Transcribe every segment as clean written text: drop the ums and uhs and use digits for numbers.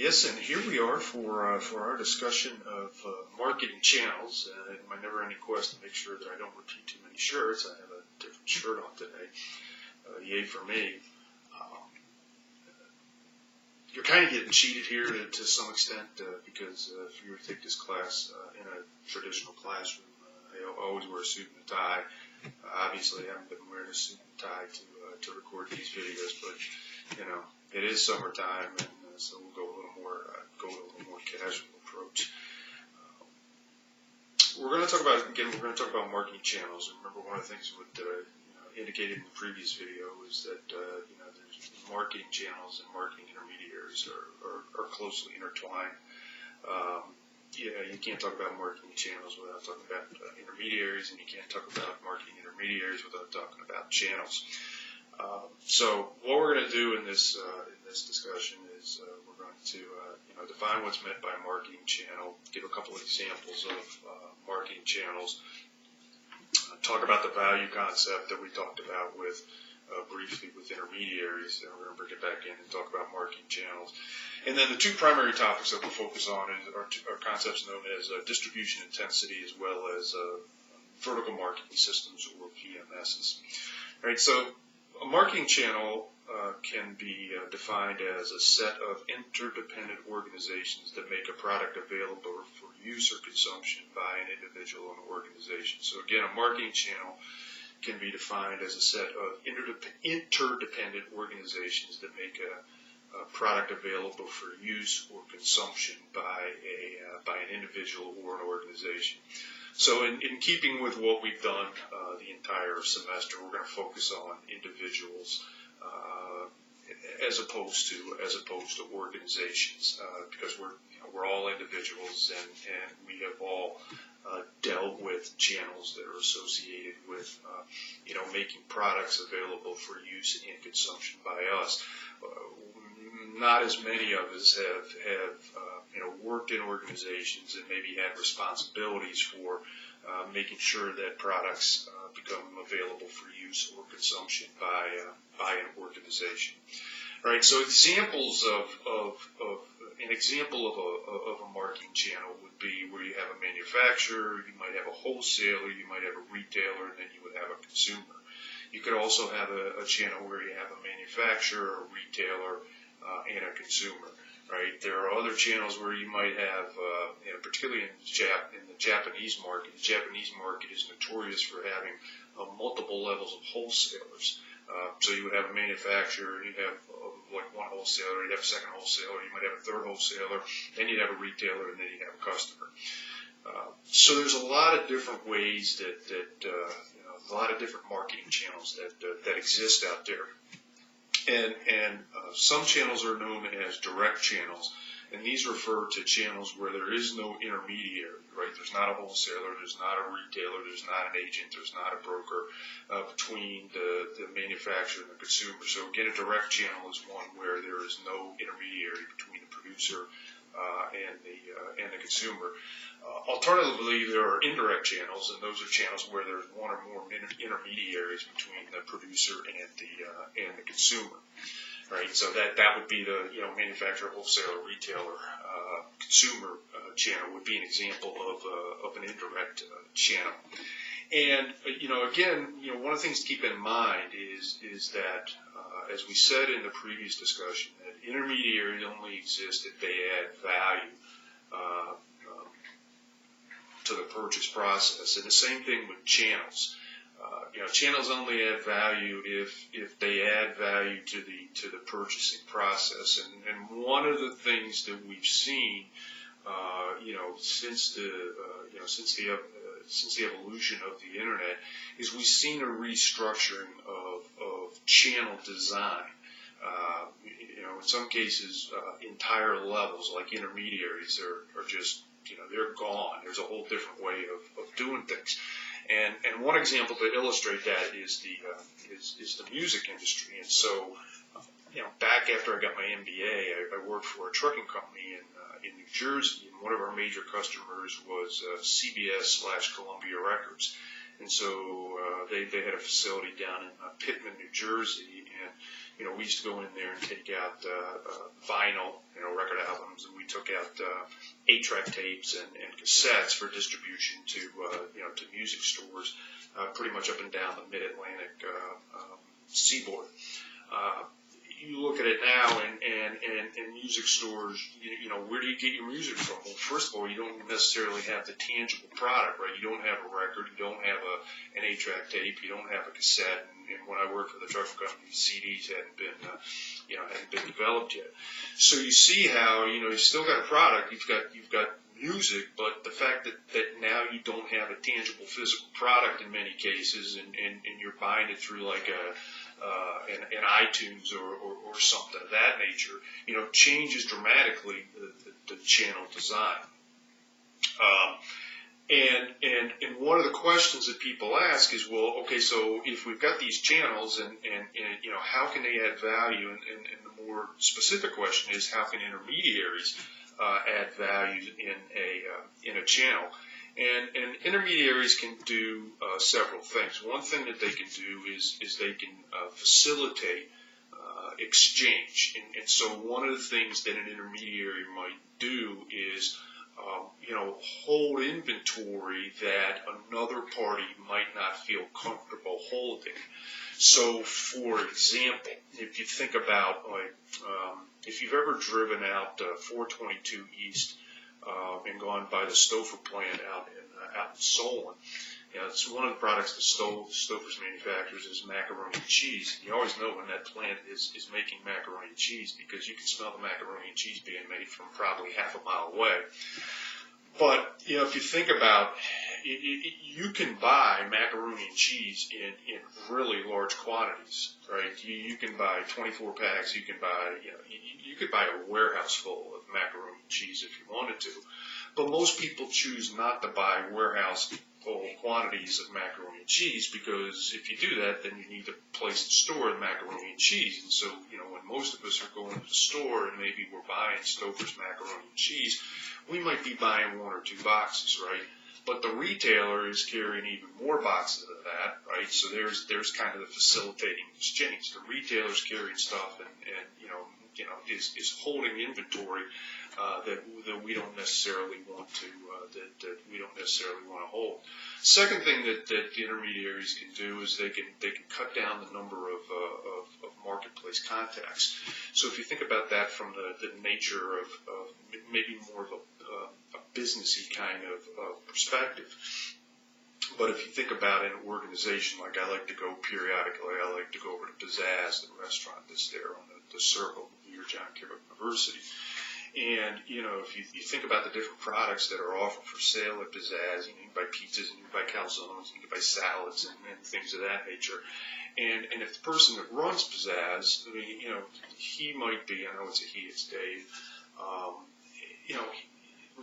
Yes, and here we are for our discussion of marketing channels. In my never-ending quest to make sure that I don't repeat too many shirts, I have a different shirt on today. Yay for me. You're kind of getting cheated here to some extent because if you were to take this class in a traditional classroom, I always wear a suit and a tie. Obviously, I haven't been wearing a suit and tie to record these videos, but you know, it is summertime, and so we'll go a little more casual approach. We're going to talk about marketing channels. And remember, one of the things what indicated in the previous video is that there's marketing channels and marketing intermediaries are closely intertwined. You can't talk about marketing channels without talking about intermediaries, and you can't talk about marketing intermediaries without talking about channels. So what we're going to do in this discussion is we're going to define what's meant by marketing channel, give a couple of examples of marketing channels, talk about the value concept that we talked about with briefly with intermediaries, and we're going to bring it back in and talk about marketing channels. And then the two primary topics that we'll focus on are concepts known as distribution intensity as well as vertical marketing systems, or VMSs. All right, so a marketing channel can be defined as a set of interdependent organizations that make a product available for use or consumption by an individual or an organization. So again, a marketing channel can be defined as a set of interdependent organizations that make a product available for use or consumption by an individual or an organization. So in keeping with what we've done the entire semester, we're going to focus on individuals as opposed to organizations, because we're all individuals, and we have all dealt with channels that are associated with making products available for use and consumption by us. Not as many of us have worked in organizations and maybe had responsibilities for making sure that products become available for use or consumption by an organization. All right, so examples of an example of a marketing channel would be where you have a manufacturer, you might have a wholesaler, you might have a retailer, and then you would have a consumer. You could also have a channel where you have a manufacturer, a retailer, and a consumer. Right? There are other channels where you might have, particularly in the Japanese market. The Japanese market is notorious for having multiple levels of wholesalers. So you would have a manufacturer, you'd have like one wholesaler, you'd have a second wholesaler, you might have a third wholesaler, then you'd have a retailer, and then you'd have a customer. So there's a lot of different ways a lot of different marketing channels that exist out there. And some channels are known as direct channels, and these refer to channels where there is no intermediary, right? There's not a wholesaler, there's not a retailer, there's not an agent, there's not a broker between the manufacturer and the consumer. So again, a direct channel is one where there is no intermediary between the producer and the consumer. Alternatively, there are indirect channels, and those are channels where there's one or more intermediaries between the producer and the consumer. Right, so that would be the manufacturer, wholesaler, retailer, consumer channel would be an example of an indirect channel. And again, one of the things to keep in mind is that as we said in the previous discussion, that intermediaries only exist if they add value to the purchase process, and the same thing with channels. Channels only add value if they add value to the purchasing process. And one of the things that we've seen, since the evolution of the internet, is we've seen a restructuring of channel design. In some cases, entire levels like intermediaries are just they're gone. There's a whole different way of doing things. And one example to illustrate that is the music industry. And so, back after I got my MBA, I worked for a trucking company in New Jersey, and one of our major customers was CBS/Columbia Records. And so they had a facility down in Pittman, New Jersey, and we used to go in there and take out vinyl, record albums out 8-track tapes and cassettes for distribution to to music stores pretty much up and down the Mid-Atlantic seaboard. You look at it now, and music stores, where do you get your music from? Well, first of all, you don't necessarily have the tangible product, right? You don't have a record, you don't have an 8-track tape, you don't have a cassette. And when I worked for the truck company, CDs hadn't been developed yet. So you see how, you still got a product, you've got music, but the fact that now you don't have a tangible physical product in many cases, and you're buying it through like an iTunes or something of that nature, changes dramatically the channel design. And one of the questions that people ask is, well, okay, so if we've got these channels and how can they add value? And the more specific question is, how can intermediaries add value in a channel? And intermediaries can do several things. One thing that they can do is they can facilitate exchange. And so one of the things that an intermediary might do is hold inventory that another party might not feel comfortable holding. So, for example, if you think about if you've ever driven out 422 East and gone by the Stouffer plant out in Solon, it's one of the products that Stouffer's manufactures is macaroni and cheese. You always know when that plant is making macaroni and cheese because you can smell the macaroni and cheese being made from probably half a mile away. But, if you think about you can buy macaroni and cheese in really large quantities, right? You can buy 24 packs. You can buy, you could buy a warehouse full of macaroni and cheese if you wanted to. But most people choose not to buy warehouse full quantities of macaroni and cheese because if you do that, then you need a place to store the macaroni and cheese. And so, when most of us are going to the store and maybe we're buying Stouffer's macaroni and cheese, we might be buying 1 or 2 boxes, right? But the retailer is carrying even more boxes of that, right? So there's kind of the facilitating exchange. The retailer's carrying stuff and is holding inventory that we don't necessarily want to hold. Second thing that the intermediaries can do is they can cut down the number of marketplace contacts. So if you think about that from the nature of maybe more of a businessy kind of perspective. But if you think about an organization, like I like to go periodically, I like to go over to Pizzazz, the restaurant that's there on the circle near John Carroll University. And, if you think about the different products that are offered for sale at Pizzazz, you can buy pizzas and you can buy calzones and you can buy salads and things of that nature. And if the person that runs Pizzazz, he might be, I know it's a he, it's Dave,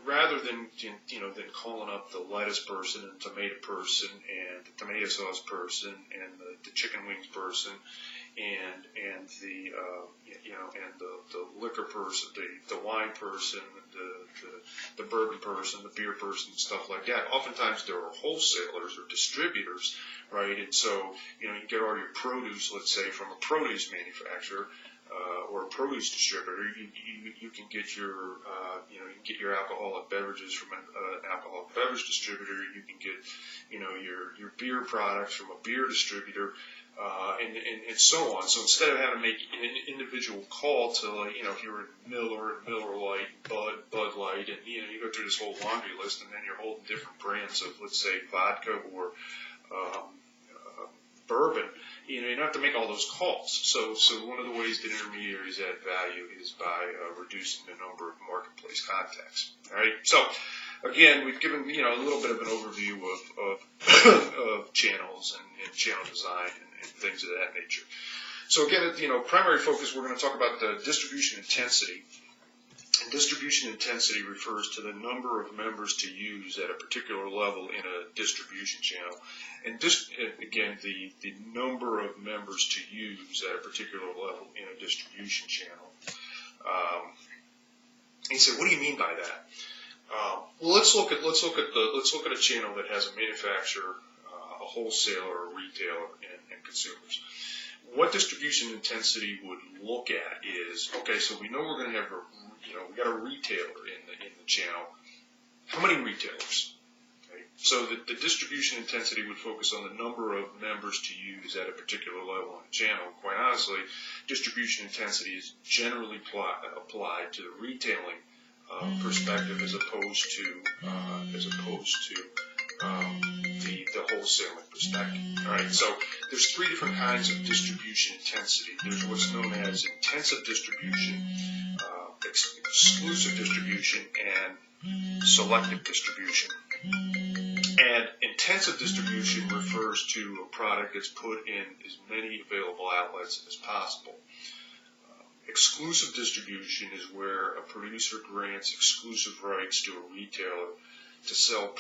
rather than calling up the lettuce person and tomato person and the tomato sauce person and the chicken wings person and the liquor person, the wine person, the bourbon person, the beer person, stuff like that. Oftentimes there are wholesalers or distributors, right? And so you get all your produce, let's say, from a produce manufacturer. Or a produce distributor, you can get your alcoholic beverages from an alcoholic beverage distributor. You can get your beer products from a beer distributor, and so on. So instead of having to make an individual call to if you're in Miller Lite, Bud Light, and you go through this whole laundry list, and then you're holding different brands of, let's say, vodka or bourbon. You don't have to make all those calls. So one of the ways that intermediaries add value is by reducing the number of marketplace contacts. All right. So again, we've given a little bit of an overview of channels and channel design and things of that nature. So again, primary focus, we're going to talk about the distribution intensity. And distribution intensity refers to the number of members to use at a particular level in a distribution channel. And again, the number of members to use at a particular level in a distribution channel. And you say, what do you mean by that? Well, let's look at a channel that has a manufacturer, a wholesaler, a retailer, and consumers. What distribution intensity would look at is, okay, so we know we're going to have we got a retailer in channel, how many retailers? Okay? So the distribution intensity would focus on the number of members to use at a particular level on a channel. Quite honestly, distribution intensity is generally applied to the retailing perspective as opposed to the wholesaling perspective. All right, so there's three different kinds of distribution intensity. There's what's known as intensive distribution, exclusive distribution, and selective distribution. And intensive distribution refers to a product that's put in as many available outlets as possible. Exclusive distribution is where a producer grants exclusive rights to a retailer to sell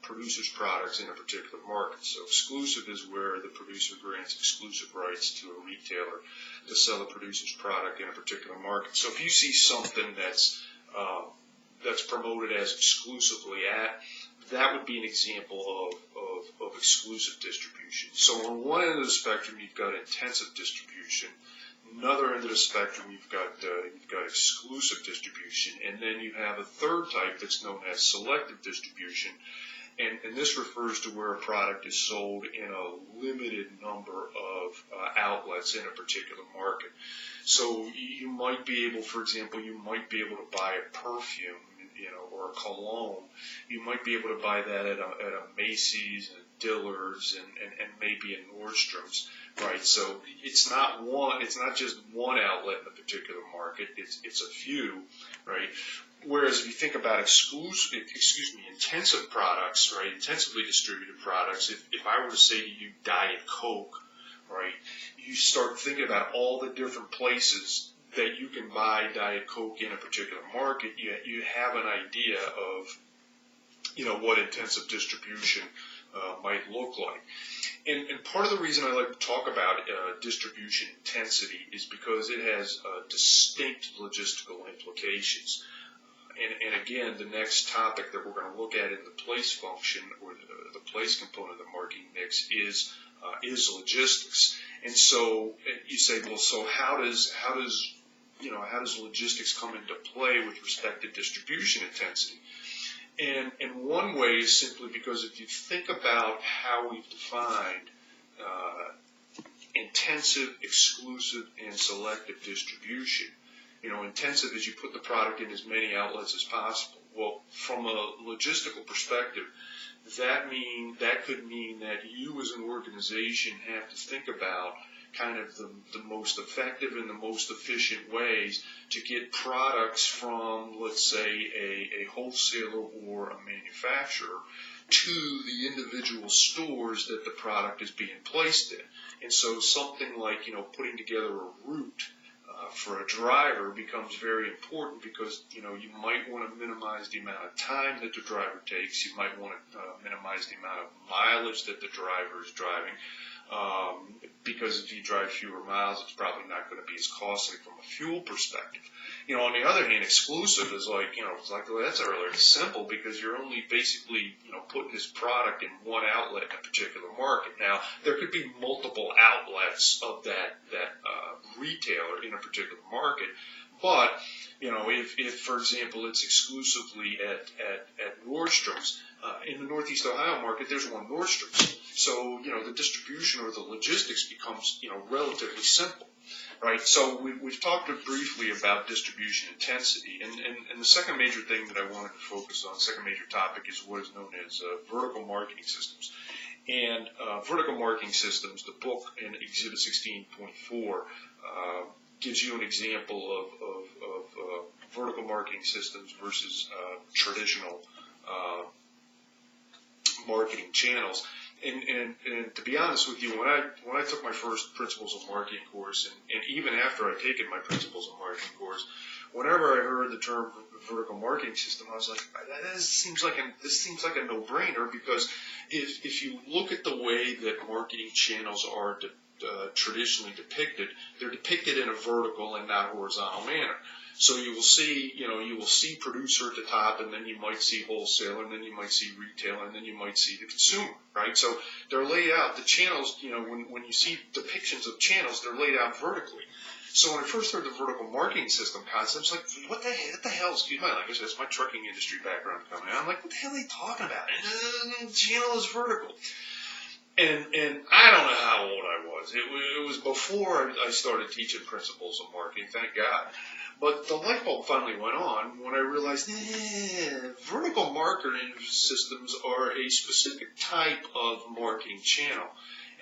producer's products in a particular market. So exclusive is where the producer grants exclusive rights to a retailer to sell a producer's product in a particular market. So if you see something that's promoted as exclusively that would be an example of exclusive distribution. So on one end of the spectrum, you've got intensive distribution. Another end of the spectrum, you've got exclusive distribution, and then you have a third type that's known as selective distribution, and this refers to where a product is sold in a limited number of outlets in a particular market. So you might be able, for example, to buy a perfume, or a cologne. You might be able to buy that at a Macy's and Dillard's and maybe a Nordstrom's, right? So it's not just one outlet in a particular market. It's a few, right? Whereas if you think about intensive products, right? Intensively distributed products. If I were to say to you Diet Coke, right? You start thinking about all the different places that you can buy Diet Coke in a particular market. You have an idea of, what intensive distribution might look like. And part of the reason I like to talk about distribution intensity is because it has distinct logistical implications. And again, the next topic that we're going to look at in the place function or the place component of the marketing mix is logistics. And so you say, well, so how does logistics come into play with respect to distribution intensity? And one way is simply because if you think about how we've defined intensive, exclusive, and selective distribution, intensive is you put the product in as many outlets as possible. Well, from a logistical perspective, that could mean that you as an organization have to think about kind of the most effective and the most efficient ways to get products from, let's say, a wholesaler or a manufacturer to the individual stores that the product is being placed in. And so something like, putting together a route for a driver becomes very important because, you might want to minimize the amount of time that the driver takes. You might want to minimize the amount of mileage that the driver is driving. Because if you drive fewer miles, it's probably not going to be as costly from a fuel perspective. On the other hand, exclusive is like that's really simple because you're only basically, putting this product in one outlet in a particular market. Now, there could be multiple outlets of that retailer in a particular market, but, if for example, it's exclusively at Nordstrom's, in the Northeast Ohio market, there's one Nordstrom's. So, the distribution or the logistics becomes, relatively simple, right? So we've talked briefly about distribution intensity. And the second major thing that I wanted to focus on, second major topic, is what is known as vertical marketing systems. And vertical marketing systems, the book in Exhibit 16.4, gives you an example of vertical marketing systems versus traditional marketing channels. And to be honest with you, when I took my first Principles of Marketing course, and even after I'd taken my Principles of Marketing course, whenever I heard the term vertical marketing system, I was like, this seems like a no-brainer, because if you look at the way that marketing channels are traditionally depicted, they're depicted in a vertical and not horizontal manner. So you will see producer at the top, and then you might see wholesaler, and then you might see retailer, and then you might see the consumer, right? So they're laid out. The channels, when you see depictions of channels, they're laid out vertically. So when I first heard the vertical marketing system concept, I was like, what the hell, excuse my language, that's my trucking industry background coming out. I'm like, what the hell are they talking about? And the channel is vertical. And I don't know how old I was. It was before I started teaching principles of marketing, thank God. But the light bulb finally went on when I realized vertical marketing systems are a specific type of marketing channel.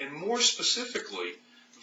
And more specifically,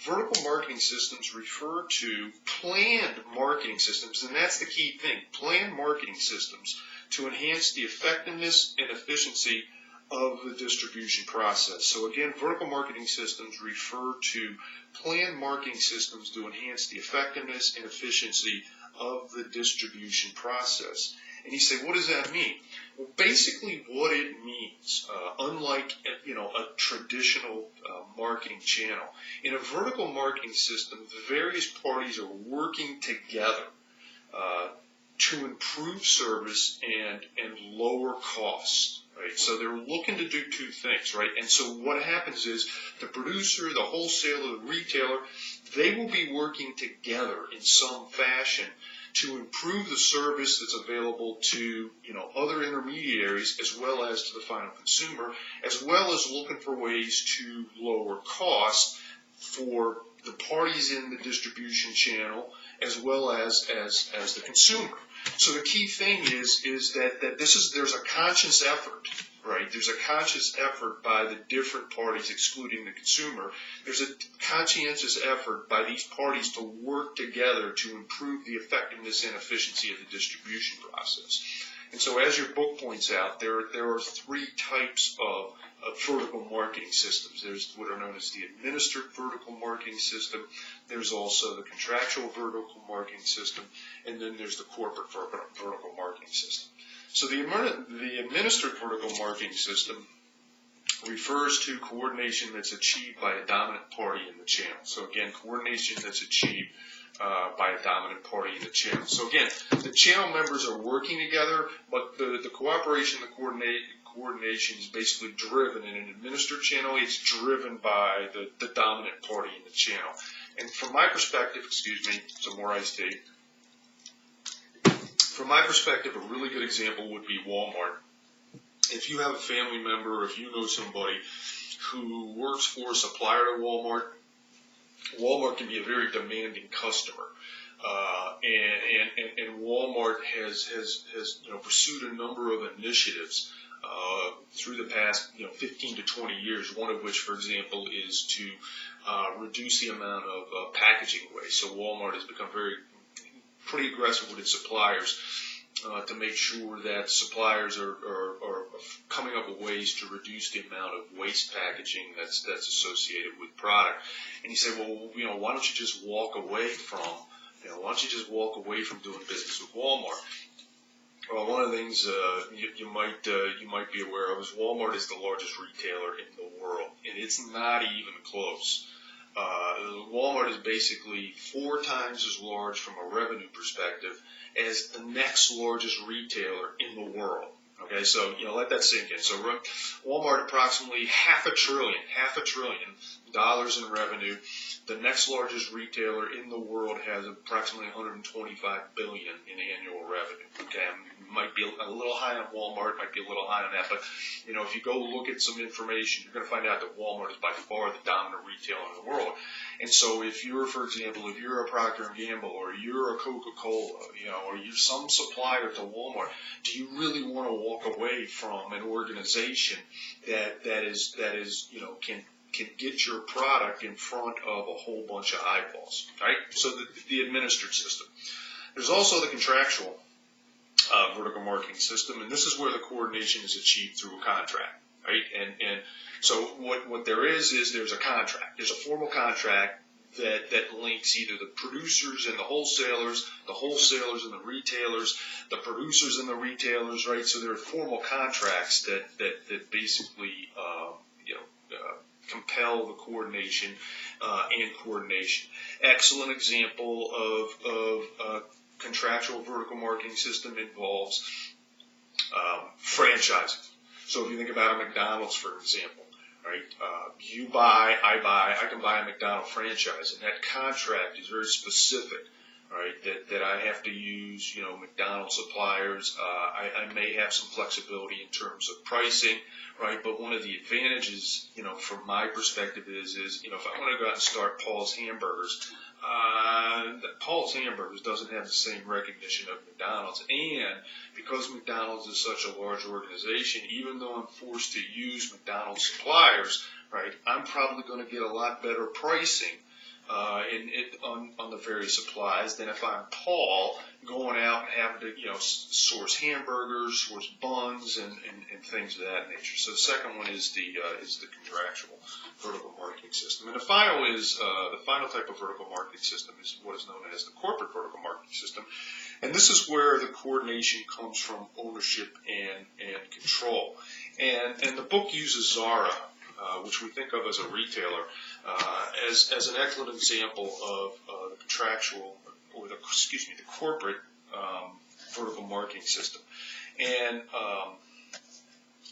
vertical marketing systems refer to planned marketing systems, and that's the key thing, planned marketing systems to enhance the effectiveness and efficiency of the distribution process. So again, vertical marketing systems refer to planned marketing systems to enhance the effectiveness and efficiency of the distribution process. And you say, what does that mean? Well, basically what it means, unlike a traditional marketing channel, in a vertical marketing system, the various parties are working together to improve service and lower costs. Right? So they're looking to do two things, right? And so what happens is the producer, the wholesaler, the retailer, they will be working together in some fashion to improve the service that's available to, other intermediaries as well as to the final consumer, as well as looking for ways to lower costs for the parties in the distribution channel as well as the consumer. So the key thing is that there's a conscious effort, right? There's a conscious effort by the different parties, excluding the consumer. There's a conscientious effort by these parties to work together to improve the effectiveness and efficiency of the distribution process. And so as your book points out, there are three types of vertical marketing systems. There's what are known as the administered vertical marketing system. There's also the contractual vertical marketing system, and then there's the corporate vertical marketing system. So the administered vertical marketing system refers to coordination that's achieved by a dominant party in the channel. So again, coordination that's achieved by a dominant party in the channel. So again, the channel members are working together, but the cooperation, the coordination is basically driven in an administered channel. It's driven by the dominant party in the channel. And from my perspective, some more iced tea. From my perspective, a really good example would be Walmart. If you have a family member, or if you know somebody who works for a supplier to Walmart, Walmart can be a very demanding customer. And Walmart has pursued a number of initiatives through the past 15 to 20 years, one of which, for example, is to reduce the amount of packaging waste. So Walmart has become pretty aggressive with its suppliers to make sure that suppliers are coming up with ways to reduce the amount of waste packaging that's associated with product. And you say, well, why don't you just walk away from doing business with Walmart? Well, one of the things you might be aware of is Walmart is the largest retailer in the world, and it's not even close. Walmart is basically 4 times as large from a revenue perspective as the next largest retailer in the world. Okay, so let that sink in. So Walmart approximately half a trillion dollars in revenue. The next largest retailer in the world has approximately 125 billion in annual revenue. Okay, might be a little high on Walmart, might be a little high on that, but if you go look at some information, you're going to find out that Walmart is by far the dominant retailer in the world. And so if you're, for example, if you're a Procter & Gamble or you're a Coca-Cola, or you're some supplier to Walmart, do you really want to walk away from an organization that is can get your product in front of a whole bunch of eyeballs, right? So the administered system. There's also the contractual vertical marketing system, and this is where the coordination is achieved through a contract, right? And so what there is there's a contract. There's a formal contract that links either the producers and the wholesalers and the retailers, the producers and the retailers, right? So there are formal contracts that basically compel the coordination and coordination. Excellent example of contractual vertical marketing system involves franchising. So if you think about a McDonald's, for example, right? You buy, I buy, I can buy a McDonald's franchise, and that contract is very specific, right? That I have to use, McDonald's suppliers. I may have some flexibility in terms of pricing, right? But one of the advantages, from my perspective is, if I want to go out and start Paul's Hamburgers, Paul's Hamburgers doesn't have the same recognition of McDonald's, and because McDonald's is such a large organization, even though I'm forced to use McDonald's suppliers, right, I'm probably going to get a lot better pricing on the various supplies than if I'm Paul going out and having to source hamburgers, source buns, and things of that nature. So the second one is the contractual vertical marketing system, and the final type of vertical marketing system is what is known as the corporate vertical marketing system, and this is where the coordination comes from ownership and control. And the book uses Zara, which we think of as a retailer, as an excellent example of the contractual, or the corporate vertical marketing system. And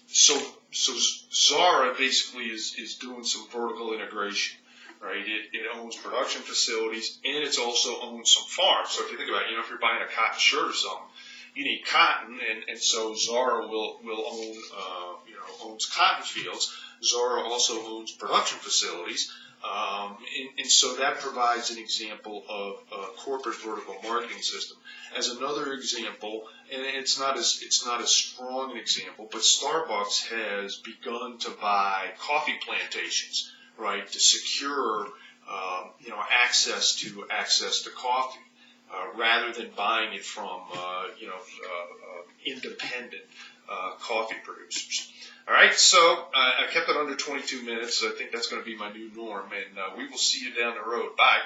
so Zara basically is doing some vertical integration, right? It owns production facilities, and it's also owns some farms. So if you think about it, if you're buying a cotton shirt or something, you need cotton, and so Zara will own, owns cotton fields. Zara also owns production facilities, and so that provides an example of a corporate vertical marketing system. As another example, and it's not as strong an example, but Starbucks has begun to buy coffee plantations, right, to secure access to coffee, rather than buying it from independent coffee producers. All right, so I kept it under 22 minutes. I think that's going to be my new norm, and we will see you down the road. Bye.